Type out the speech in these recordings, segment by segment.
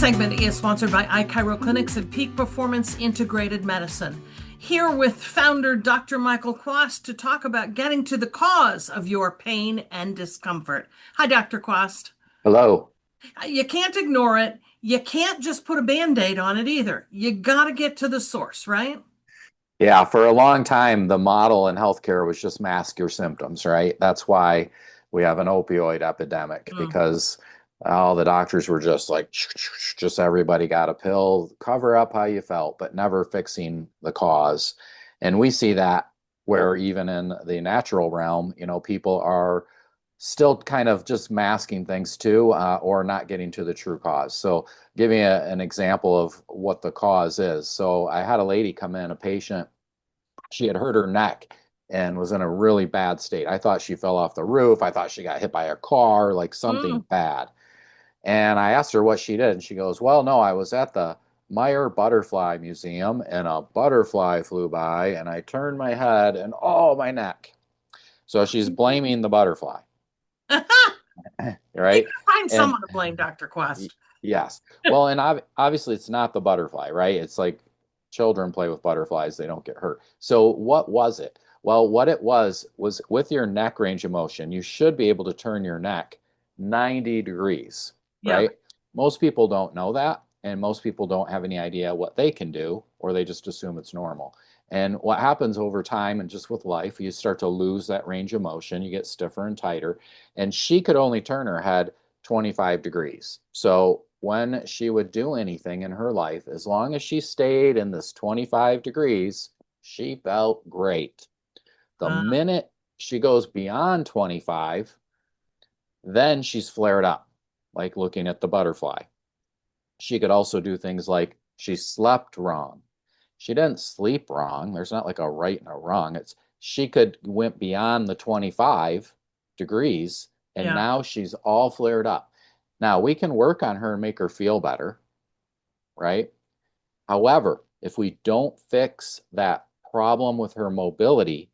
segment is sponsored by iChiro Clinics and Peak Performance Integrated Medicine. Here with founder Dr. Michael Kwast to talk about getting to the cause of your pain and discomfort. Hi, Dr. Kwast. Hello. You can't ignore it. You can't just put a Band-Aid on it either. You got to get to the source, right? Yeah, for a long time, the model in healthcare was just mask your symptoms, right? That's why we have an opioid epidemic Mm. because all the doctors were just like, just everybody got a pill, cover up how you felt, but never fixing the cause. And we see that where even in the natural realm, people are still kind of just masking things too, or not getting to the true cause. So, giving an example of what the cause is. So, I had a lady come in, a patient. She had hurt her neck and was in a really bad state. I thought she fell off the roof. I thought she got hit by a car, like something Mm. bad. And I asked her what she did, and she goes, "Well, no, I was at the Meyer Butterfly Museum and a butterfly flew by and I turned my head and oh, my neck." So she's blaming the butterfly, You right? can find And someone to blame, Dr. Quest. yes. Well, and obviously it's not the butterfly, right? It's like children play with butterflies, they don't get hurt. So what was it? Well, what it was with your neck range of motion, you should be able to turn your neck 90 degrees, Yeah. right? Most people don't know that, and most people don't have any idea what they can do, or they just assume it's normal. And what happens over time and just with life, you start to lose that range of motion, you get stiffer and tighter. And she could only turn her head 25 degrees. So when she would do anything in her life, as long as she stayed in this 25 degrees, she felt great. The Uh, minute she goes beyond 25, then she's flared up, like looking at the butterfly. She could also do things like she slept wrong. She didn't sleep wrong. There's not like a right and a wrong. It's she could went beyond the 25 degrees and yeah. now she's all flared up. Now we can work on her and make her feel better, right? However, if we don't fix that problem with her mobility,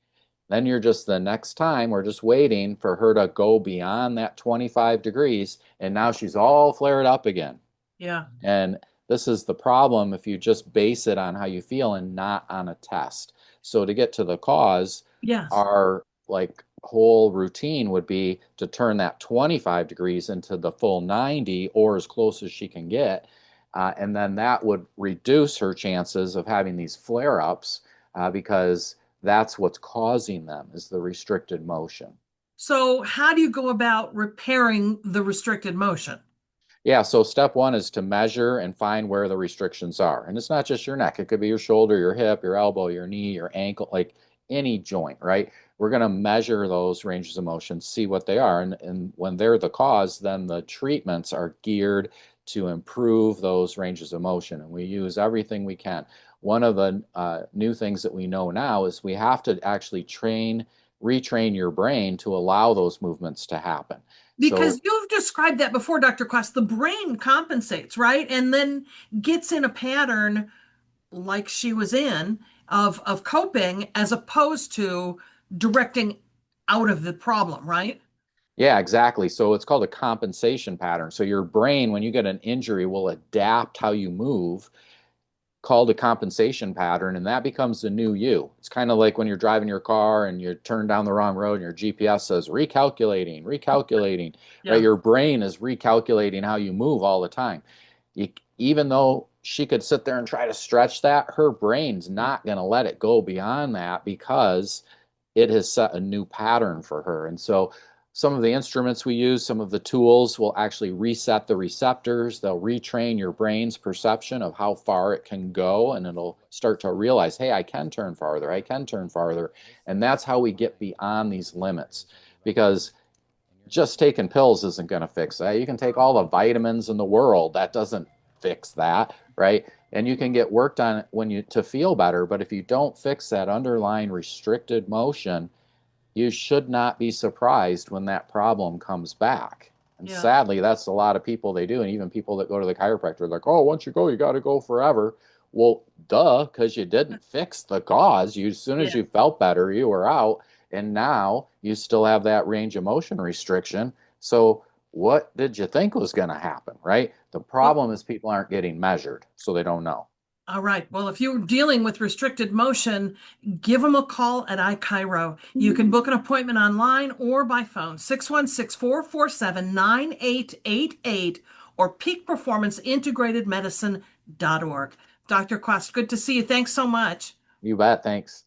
then you're just the next time we're just waiting for her to go beyond that 25 degrees and now she's all flared up again. Yeah. And this is the problem if you just base it on how you feel and not on a test. So to get to the cause, Yes. our like whole routine would be to turn that 25 degrees into the full 90 or as close as she can get. And then that would reduce her chances of having these flare-ups because that's what's causing them is the restricted motion. So, how do you go about repairing the restricted motion? Yeah, so step one is to measure and find where the restrictions are. And it's not just your neck, it could be your shoulder, your hip, your elbow, your knee, your ankle, like any joint, right? We're going to measure those ranges of motion, see what they are. And when they're the cause, then the treatments are geared to improve those ranges of motion. And we use everything we can. One of the new things that we know now is we have to actually retrain your brain to allow those movements to happen. Because So you've described that before, Dr. Quest. The brain compensates, right? And then gets in a pattern like she was in of coping as opposed to directing out of the problem, right? yeah, exactly. So it's called a compensation pattern. So your brain, when you get an injury, will adapt how you move, called a compensation pattern, and that becomes the new you. It's kind of like when you're driving your car and you turn down the wrong road and your GPS says recalculating, recalculating, right? Yeah. Your brain is recalculating how you move all the time. You, even though she could sit there and try to stretch that, her brain's not going to let it go beyond that because it has set a new pattern for her. And so some of the instruments we use, some of the tools will actually reset the receptors. They'll retrain your brain's perception of how far it can go, and it'll start to realize, hey, I can turn farther, I can turn farther. And that's how we get beyond these limits because just taking pills isn't going to fix that. You can take all the vitamins in the world, that doesn't fix that, right? And you can get worked on it when you to feel better, but if you don't fix that underlying restricted motion, you should not be surprised when that problem comes back. And Yeah. sadly, that's a lot of people they do. And even people that go to the chiropractor, they're like, oh, once you go, you got to go forever. Well, duh, because you didn't fix the cause. You, as soon as Yeah. you felt better, you were out. And now you still have that range of motion restriction. So what did you think was going to happen, right? The Well, problem is people aren't getting measured, so they don't know. all right. Well, if you're dealing with restricted motion, give them a call at iChiro. You can book an appointment online or by phone, 616-447-9888 or peakperformanceintegratedmedicine.org. Dr. Quast, good to see you. Thanks so much. You bet. Thanks.